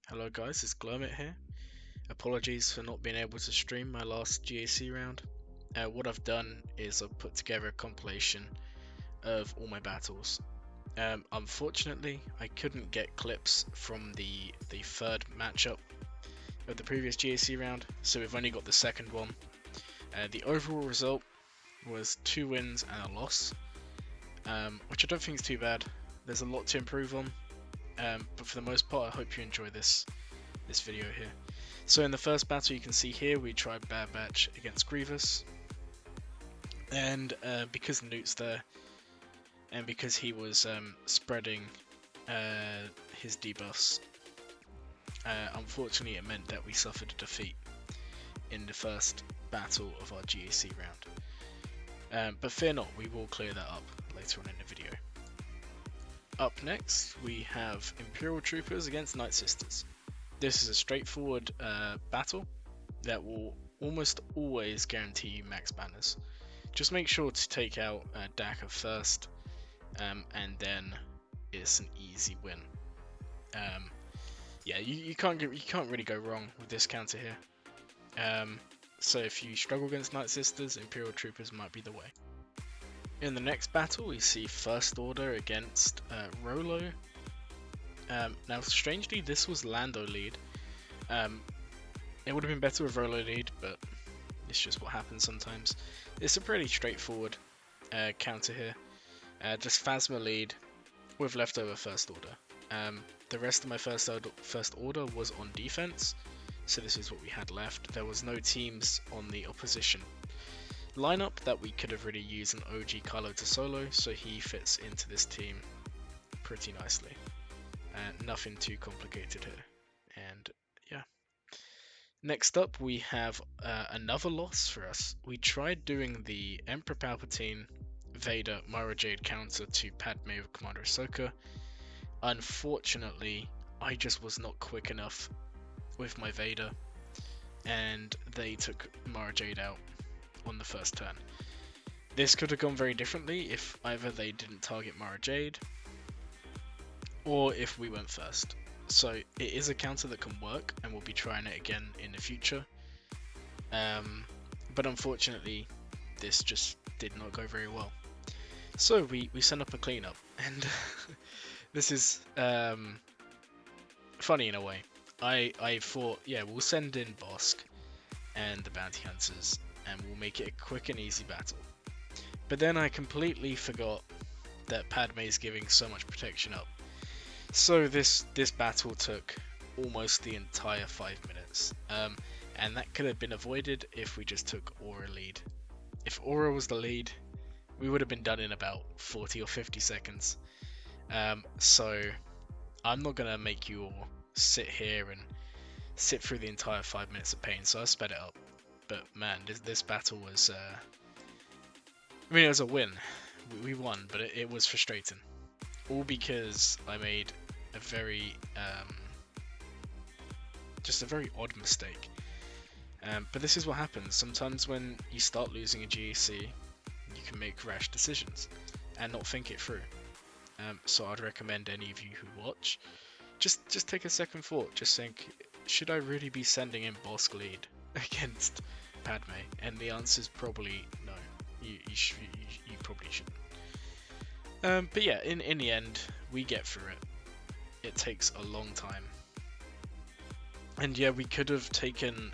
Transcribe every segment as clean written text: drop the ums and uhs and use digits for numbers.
Hello guys, it's Glurmit here. Apologies for not being able to stream my last GAC round. What I've done is I've put together a compilation of all my battles. Unfortunately, I couldn't get clips from the third matchup of the previous GAC round, so we've only got the second one. The overall result was 2 wins and a loss, which I don't think is too bad. There's a lot to improve on, but for the most part I hope you enjoy this video here. So in the first battle you can see here we tried Bad Batch against Grievous, and because Newt's there and because he was spreading his debuffs, unfortunately it meant that we suffered a defeat in the first battle of our GAC round. But fear not, we will clear that up later on in the video. Up next we have Imperial Troopers against Nightsisters. This is a straightforward battle that will almost always guarantee you max banners. Just make sure to take out Daka first, and then it's an easy win. Yeah, you can't really go wrong with this counter here. So if you struggle against Nightsisters, Imperial Troopers might be the way. In the next battle, we see First Order against ROLO. Now, strangely, this was Lando lead. It would have been better with ROLO lead, but it's just what happens sometimes. It's a pretty straightforward counter here. Just Phasma lead with leftover First Order. The rest of my First Order was on defense, so this is what we had left. There was no teams on the opposition lineup that we could have really used an OG Kylo to solo, so he fits into this team pretty nicely. Nothing too complicated here, and yeah. Next up we have another loss for us. We tried doing the Emperor Palpatine Vader Mara Jade counter to Padme with Commander Ahsoka. Unfortunately, I just was not quick enough with my Vader, and they took Mara Jade out on the first turn. This could have gone very differently if either they didn't target Mara Jade, or if we went first. So it is a counter that can work, and we'll be trying it again in the future. But unfortunately, this just did not go very well. So we sent up a cleanup, and this is funny in a way. I thought, yeah, we'll send in Bossk and the Bounty Hunters, and we'll make it a quick and easy battle. But then I completely forgot that Padme is giving so much protection up. So this battle took almost the entire 5 minutes, and that could have been avoided if we just took Aurra lead. If Aurra was the lead, we would have been done in about 40 or 50 seconds. So I'm not gonna make you all sit here and sit through the entire 5 minutes of pain, so I sped it up. But man, this battle was, I mean, it was a win. We won, but it was frustrating. All because I made a very, just a very odd mistake. But this is what happens. Sometimes when you start losing a GAC, you can make rash decisions and not think it through. So I'd recommend any of you who watch, just take a second thought. Just think, should I really be sending in Bossk lead against Padme? And the answer is probably no. You probably shouldn't. But yeah, in the end, we get through it. It takes a long time. And yeah, we could have taken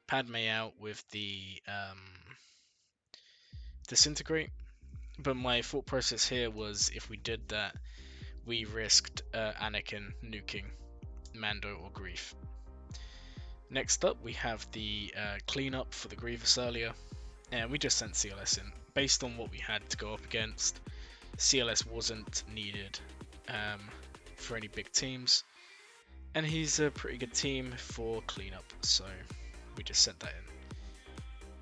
Padme out with the Disintegrate, but my thought process here was if we did that, we risked Anakin nuking Mando or Greef. Next up, we have the cleanup for the Grievous earlier, and we just sent CLS in. Based on what we had to go up against, CLS wasn't needed for any big teams, and he's a pretty good team for cleanup, so we just sent that in.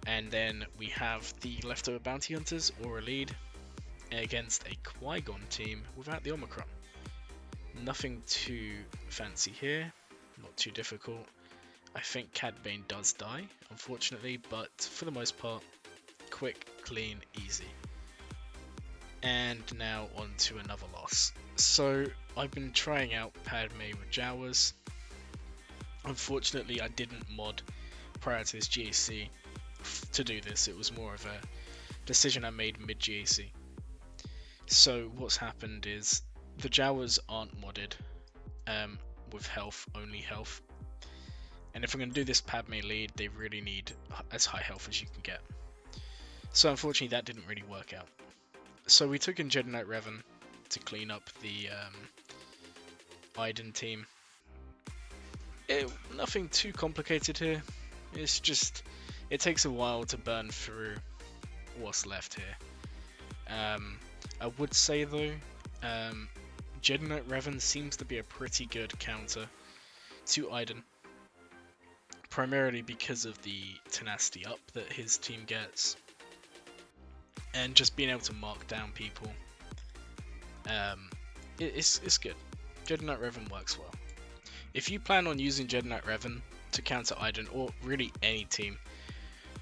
And then we have the leftover Bounty Hunters, or a lead, against a Qui-Gon team without the Omicron. Nothing too fancy here, not too difficult. I think Cad Bane does die, unfortunately, but for the most part, quick, clean, easy. And now on to another loss. So I've been trying out Padme with Jawas. Unfortunately, I didn't mod prior to this GAC to do this. It was more of a decision I made mid GAC. So what's happened is the Jawas aren't modded with health, only health. And if I'm going to do this Padme lead, they really need as high health as you can get. So unfortunately that didn't really work out. So we took in Jedi Knight Revan to clean up the Iden team. Nothing too complicated here. It's just, it takes a while to burn through what's left here. I would say though, Jedi Knight Revan seems to be a pretty good counter to Iden. Primarily because of the tenacity up that his team gets. And just being able to mark down people. It's good. Jedi Knight Revan works well. If you plan on using Jedi Knight Revan to counter Iden, or really any team,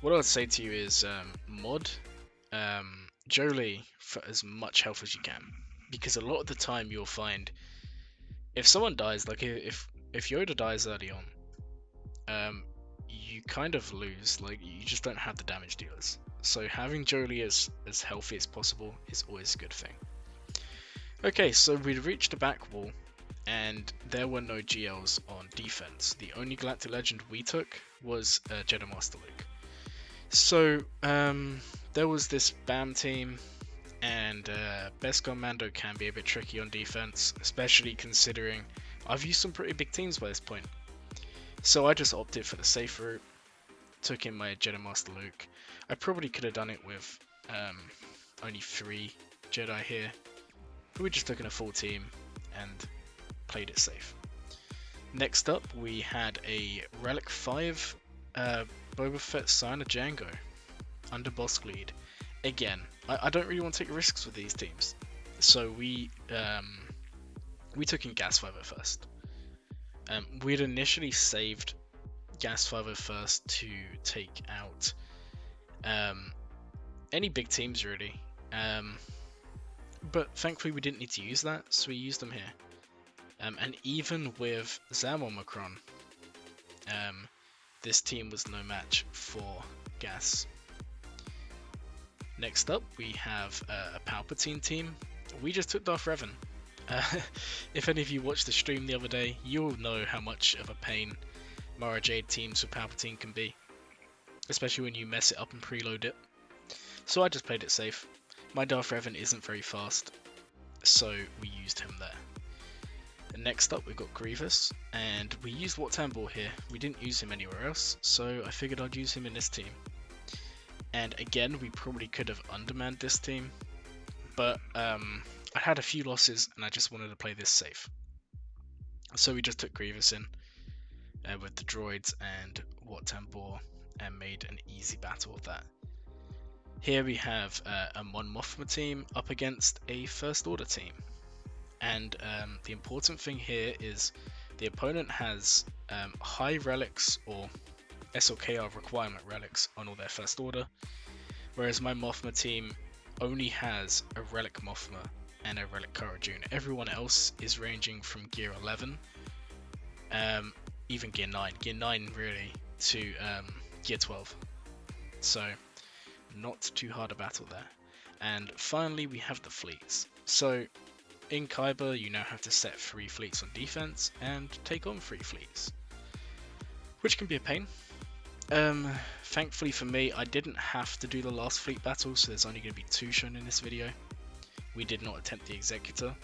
what I would say to you is mod Jolie for as much health as you can. Because a lot of the time you'll find, if someone dies, like if Yoda dies early on, you kind of lose, like you just don't have the damage dealers. So having Jolie as healthy as possible is always a good thing. Okay, so we reached the back wall, and there were no GLs on defense. The only Galactic Legend we took was Jedi Master Luke. So there was this BAM team, and Beskar Mando can be a bit tricky on defense, especially considering I've used some pretty big teams by this point. So I just opted for the safe route, took in my Jedi Master Luke. I probably could have done it with only 3 Jedi here, but we just took in a full team and played it safe. Next up, we had a Relic 5 Boba Fett Sign of Django under Bossk lead. Again, I don't really want to take risks with these teams, so we took in Gas 5 first. We'd initially saved Gas 5 first to take out any big teams really, but thankfully we didn't need to use that, so we used them here. And even with ZAM Omicron, this team was no match for Gas. Next up, we have a Palpatine team. We just took Darth Revan. If any of you watched the stream the other day, you'll know how much of a pain Mara Jade teams with Palpatine can be, especially when you mess it up and preload it. So I just played it safe. My Darth Revan isn't very fast, so we used him there. And next up, we've got Grievous, and we used Wat Tambor here. We didn't use him anywhere else, so I figured I'd use him in this team. And again, we probably could have undermanned this team, but I had a few losses and I just wanted to play this safe. So we just took Grievous in with the droids and Wat Tambor and made an easy battle of that. Here we have a Mothma team up against a First Order team. And the important thing here is the opponent has high relics or SLKR requirement relics on all their First Order, whereas my Mothma team only has a relic Mothma and a relic Cara Dune. Everyone else is ranging from gear 11, even gear 9 really, to gear 12. So not too hard a battle there. And finally we have the fleets. So in Kyber you now have to set 3 fleets on defense and take on 3 fleets, which can be a pain. Thankfully for me, I didn't have to do the last fleet battle, so there's only going to be 2 shown in this video. We did not attempt the Executor,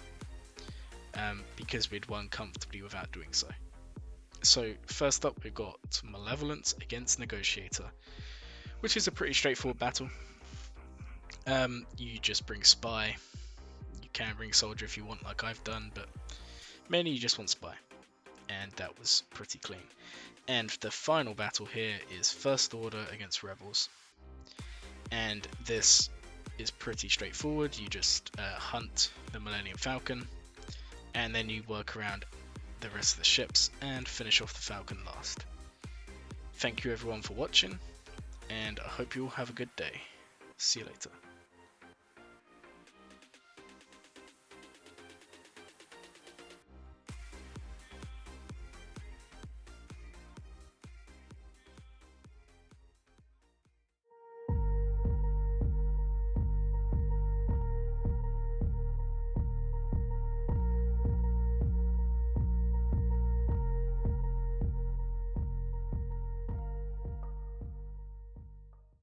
because we'd won comfortably without doing so. So first up we've got Malevolence against Negotiator, which is a pretty straightforward battle. You just bring Spy. You can bring Soldier if you want, like I've done, but mainly you just want Spy. And that was pretty clean. And the final battle here is First Order against Rebels. And this is pretty straightforward. You just hunt the Millennium Falcon, and then you work around the rest of the ships and finish off the Falcon last. Thank you everyone for watching, and I hope you all have a good day. See you later.